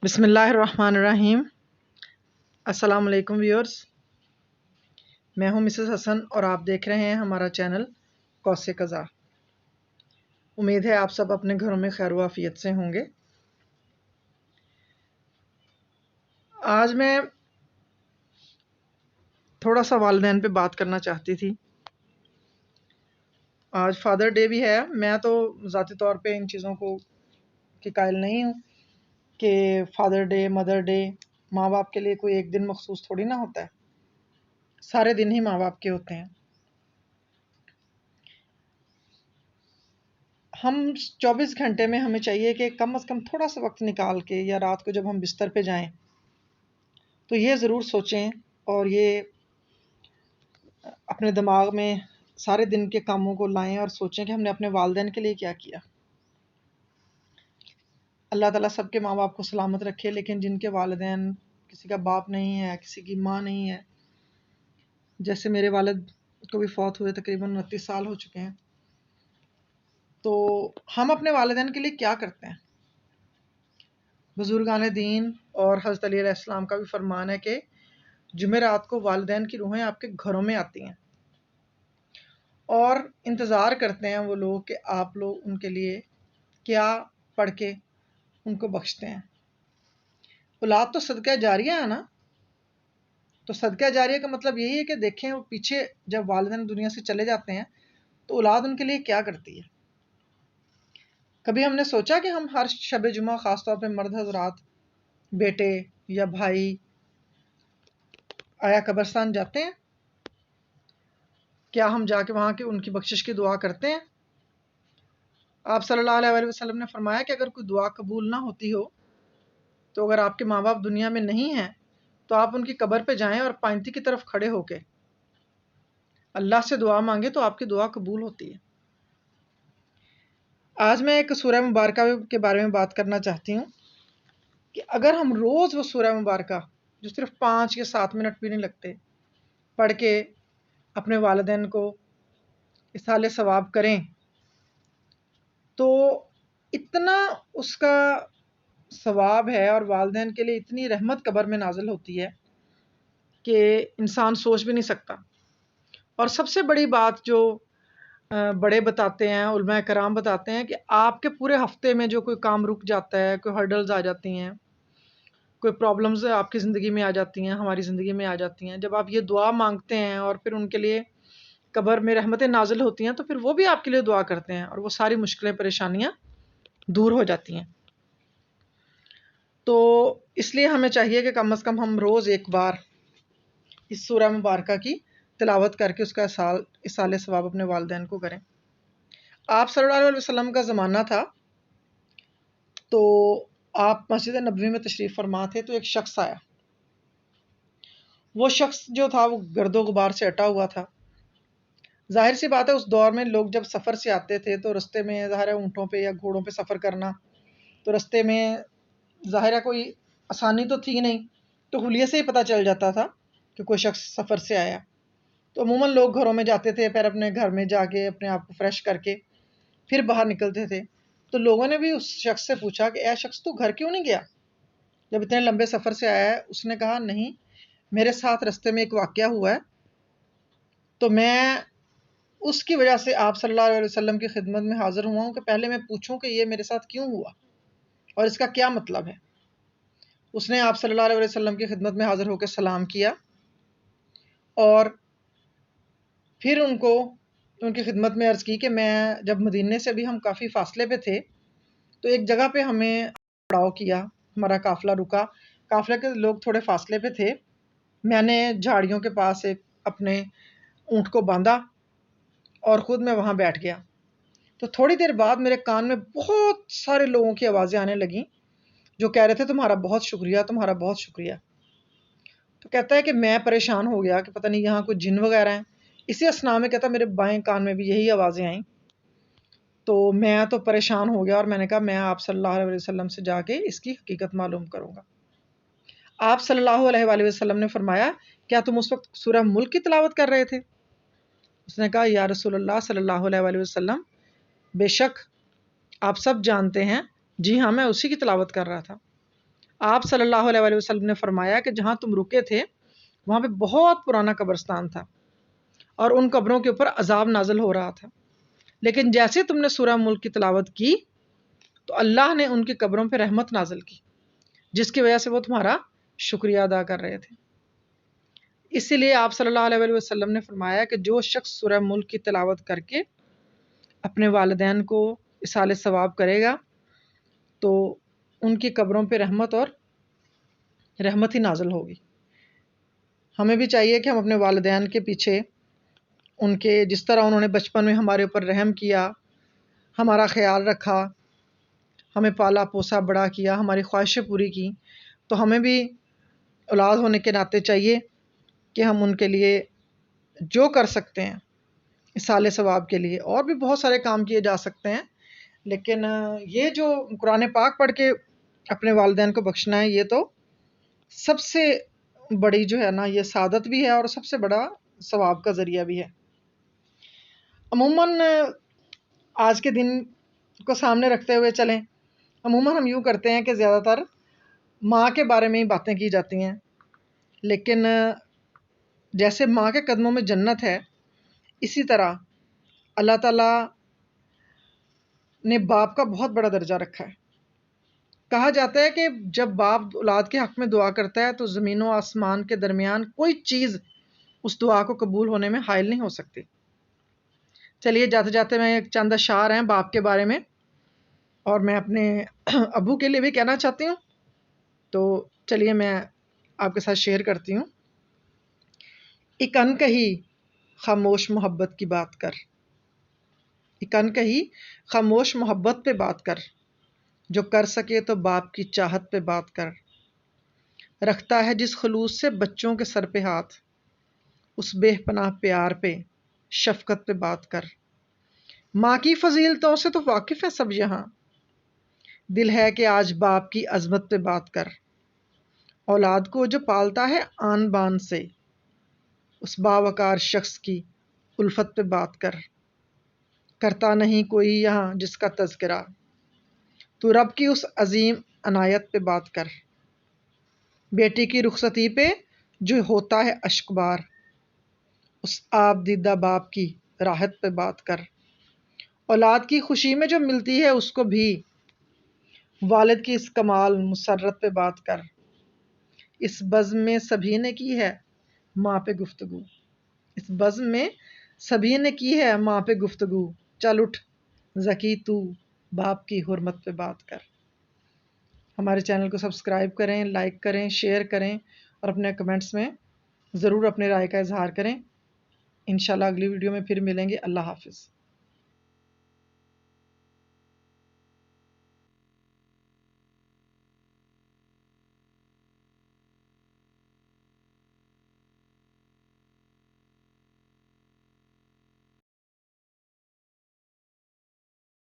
بسم اللہ الرحمن الرحیم۔ السلام علیکم ویورز، میں ہوں مسز حسن اور آپ دیکھ رہے ہیں ہمارا چینل قوس قزح۔ امید ہے آپ سب اپنے گھروں میں خیر و عافیت سے ہوں گے۔ آج میں تھوڑا سا والدین پہ بات کرنا چاہتی تھی۔ آج فادر ڈے بھی ہے۔ میں تو ذاتی طور پہ ان چیزوں کے قائل نہیں ہوں کہ فادر ڈے، مدر ڈے ماں باپ کے لیے کوئی ایک دن مخصوص تھوڑی نہ ہوتا ہے، سارے دن ہی ماں باپ کے ہوتے ہیں۔ ہم 24 گھنٹے میں ہمیں چاہیے کہ کم از کم تھوڑا سا وقت نکال کے، یا رات کو جب ہم بستر پہ جائیں تو یہ ضرور سوچیں اور یہ اپنے دماغ میں سارے دن کے کاموں کو لائیں اور سوچیں کہ ہم نے اپنے والدین کے لیے کیا کیا۔ اللہ تعالیٰ سب کے ماں باپ کو سلامت رکھے، لیکن جن کے والدین، کسی کا باپ نہیں ہے، کسی کی ماں نہیں ہے، جیسے میرے والد کو بھی فوت ہوئے تقریباً 29 سال ہو چکے ہیں، تو ہم اپنے والدین کے لیے کیا کرتے ہیں؟ بزرگان دین اور حضرت علی علیہ السلام کا بھی فرمان ہے کہ جمعرات کو والدین کی روحیں آپ کے گھروں میں آتی ہیں اور انتظار کرتے ہیں وہ لوگ کہ آپ لوگ ان کے لیے کیا پڑھ کے ان کو بخشتے ہیں۔ اولاد تو صدقہ جاریہ ہے نا، تو صدقہ جاریہ کا مطلب یہی ہے کہ دیکھیں وہ پیچھے جب والدین دنیا سے چلے جاتے ہیں تو اولاد ان کے لیے کیا کرتی ہے۔ کبھی ہم نے سوچا کہ ہم ہر شب جمعہ، خاص طور پہ مرد حضرات، بیٹے یا بھائی، آیا قبرستان جاتے ہیں؟ کیا ہم جا کے وہاں کے ان کی بخشش کی دعا کرتے ہیں؟ آپ صلی اللہ علیہ وسلم نے فرمایا کہ اگر کوئی دعا قبول نہ ہوتی ہو تو اگر آپ کے ماں باپ دنیا میں نہیں ہیں تو آپ ان کی قبر پہ جائیں اور پائنتی کی طرف کھڑے ہو کے اللہ سے دعا مانگے تو آپ کی دعا قبول ہوتی ہے۔ آج میں ایک سورہ مبارکہ کے بارے میں بات کرنا چاہتی ہوں کہ اگر ہم روز وہ سورہ مبارکہ جو صرف 5 یا 7 منٹ بھی نہیں لگتے پڑھ کے اپنے والدین کو اصالِ ثواب کریں تو اتنا اس کا ثواب ہے اور والدین کے لیے اتنی رحمت قبر میں نازل ہوتی ہے کہ انسان سوچ بھی نہیں سکتا۔ اور سب سے بڑی بات جو بڑے بتاتے ہیں، علماء کرام بتاتے ہیں کہ آپ کے پورے ہفتے میں جو کوئی کام رک جاتا ہے، کوئی ہرڈلز آ جاتی ہیں، کوئی پرابلمز آپ کی زندگی میں آ جاتی ہیں، ہماری زندگی میں آ جاتی ہیں، جب آپ یہ دعا مانگتے ہیں اور پھر ان کے لیے قبر میں رحمتیں نازل ہوتی ہیں تو پھر وہ بھی آپ کے لیے دعا کرتے ہیں اور وہ ساری مشکلیں، پریشانیاں دور ہو جاتی ہیں۔ تو اس لیے ہمیں چاہیے کہ کم از کم ہم روز ایک بار اس سورہ مبارکہ کی تلاوت کر کے اس کا اصالِ ثواب اپنے والدین کو کریں۔ آپ صلی اللہ علیہ وسلم کا زمانہ تھا تو آپ مسجد نبوی میں تشریف فرما تھے تو ایک شخص آیا۔ وہ شخص جو تھا وہ گرد و غبار سے اٹا ہوا تھا۔ ظاہر سی بات ہے اس دور میں لوگ جب سفر سے آتے تھے تو رستے میں ظاہر ہے اونٹوں پہ یا گھوڑوں پہ سفر کرنا، تو رستے میں ظاہر ہے کوئی آسانی تو تھی نہیں، تو حلیے سے ہی پتہ چل جاتا تھا کہ کوئی شخص سفر سے آیا۔ تو عموماً لوگ گھروں میں جاتے تھے، پھر اپنے گھر میں جا کے اپنے آپ کو فریش کر کے پھر باہر نکلتے تھے۔ تو لوگوں نے بھی اس شخص سے پوچھا کہ اے شخص تو گھر کیوں نہیں گیا جب اتنے لمبے سفر سے آیا ہے؟ اس نے کہا نہیں، میرے ساتھ رستے میں ایک واقعہ ہوا ہے تو میں اس کی وجہ سے آپ صلی اللہ علیہ وسلم کی خدمت میں حاضر ہوا ہوں کہ پہلے میں پوچھوں کہ یہ میرے ساتھ کیوں ہوا اور اس کا کیا مطلب ہے۔ اس نے آپ صلی اللہ علیہ وسلم کی خدمت میں حاضر ہو کے سلام کیا اور پھر ان کی خدمت میں عرض کی کہ میں جب مدینے سے بھی ہم کافی فاصلے پہ تھے تو ایک جگہ پہ ہمیں پڑاؤ کیا، ہمارا قافلہ رکا، قافلے کے لوگ تھوڑے فاصلے پہ تھے، میں نے جھاڑیوں کے پاس ایک اپنے اونٹ کو باندھا اور خود میں وہاں بیٹھ گیا۔ تو تھوڑی دیر بعد میرے کان میں بہت سارے لوگوں کی آوازیں آنے لگیں جو کہہ رہے تھے تمہارا بہت شکریہ، تمہارا بہت شکریہ۔ تو کہتا ہے کہ میں پریشان ہو گیا کہ پتہ نہیں یہاں کوئی جن وغیرہ ہیں۔ اسی اثناء میں کہتا میرے بائیں کان میں بھی یہی آوازیں آئیں، تو میں تو پریشان ہو گیا اور میں نے کہا میں آپ صلی اللہ علیہ وسلم سے جا کے اس کی حقیقت معلوم کروں گا۔ آپ صلی اللہ علیہ وآلہ وسلم نے فرمایا کیا تم اس وقت سورہ ملک کی تلاوت کر رہے تھے؟ اس نے کہا یا رسول اللہ صلی اللہ علیہ وآلہ وسلم، بے شک آپ سب جانتے ہیں، جی ہاں میں اسی کی تلاوت کر رہا تھا۔ آپ صلی اللہ علیہ وسلم نے فرمایا کہ جہاں تم رکے تھے وہاں پہ بہت پرانا قبرستان تھا اور ان قبروں کے اوپر عذاب نازل ہو رہا تھا، لیکن جیسے تم نے سورہ ملک کی تلاوت کی تو اللہ نے ان کی قبروں پہ رحمت نازل کی، جس کی وجہ سے وہ تمہارا شکریہ ادا کر رہے تھے۔ اسی لیے آپ صلی اللہ علیہ وسلم نے فرمایا کہ جو شخص سورہ ملک کی تلاوت کر کے اپنے والدین کو اصال ثواب کرے گا تو ان کی قبروں پہ رحمت اور رحمت ہی نازل ہوگی۔ ہمیں بھی چاہیے کہ ہم اپنے والدین کے پیچھے ان کے جس طرح انہوں نے بچپن میں ہمارے اوپر رحم کیا، ہمارا خیال رکھا، ہمیں پالا پوسا بڑا کیا، ہماری خواہشیں پوری کی، تو ہمیں بھی اولاد ہونے کے ناطے چاہیے کہ ہم ان کے لیے جو کر سکتے ہیں اصال ثواب کے لیے، اور بھی بہت سارے کام کیے جا سکتے ہیں، لیکن یہ جو قرآن پاک پڑھ کے اپنے والدین کو بخشنا ہے یہ تو سب سے بڑی جو ہے نا یہ سعادت بھی ہے اور سب سے بڑا ثواب کا ذریعہ بھی ہے۔ عموماً آج کے دن کو سامنے رکھتے ہوئے چلیں، عموماً ہم یوں کرتے ہیں کہ زیادہ تر ماں کے بارے میں ہی باتیں کی جاتی ہیں، لیکن جیسے ماں کے قدموں میں جنت ہے اسی طرح اللہ تعالیٰ نے باپ کا بہت بڑا درجہ رکھا ہے۔ کہا جاتا ہے کہ جب باپ اولاد کے حق میں دعا کرتا ہے تو زمین و آسمان کے درمیان کوئی چیز اس دعا کو قبول ہونے میں حائل نہیں ہو سکتی۔ چلیے جاتے جاتے میں ایک چند اشعار ہیں باپ کے بارے میں اور میں اپنے ابو کے لیے بھی کہنا چاہتی ہوں، تو چلیے میں آپ کے ساتھ شیئر کرتی ہوں۔ ایک ان کہی خاموش محبت کی بات کر، ایک ان کہی خاموش محبت پہ بات کر، جو کر سکے تو باپ کی چاہت پہ بات کر، رکھتا ہے جس خلوص سے بچوں کے سر پہ ہاتھ، اس بے پناہ پیار پہ شفقت پہ بات کر، ماں کی فضیلتوں سے تو واقف ہے سب یہاں، دل ہے کہ آج باپ کی عظمت پہ بات کر، اولاد کو جو پالتا ہے آن بان سے، اس باوقار شخص کی الفت پہ بات کر، کرتا نہیں کوئی یہاں جس کا تذکرہ، تو رب کی اس عظیم عنایت پہ بات کر، بیٹی کی رخصتی پہ جو ہوتا ہے اشک بار، اس آپ دیدہ باپ کی راحت پہ بات کر، اولاد کی خوشی میں جو ملتی ہے اس کو بھی، والد کی اس کمال مسرت پہ بات کر، اس بزم میں سبھی نے کی ہے ماں پہ گفتگو، اس بزم میں سبھی نے کی ہے ماں پہ گفتگو، چل اٹھ ذکی تو باپ کی حرمت پہ بات کر۔ ہمارے چینل کو سبسکرائب کریں، لائک کریں، شیئر کریں اور اپنے کمنٹس میں ضرور اپنے رائے کا اظہار کریں۔ انشاءاللہ اگلی ویڈیو میں پھر ملیں گے۔ اللہ حافظ۔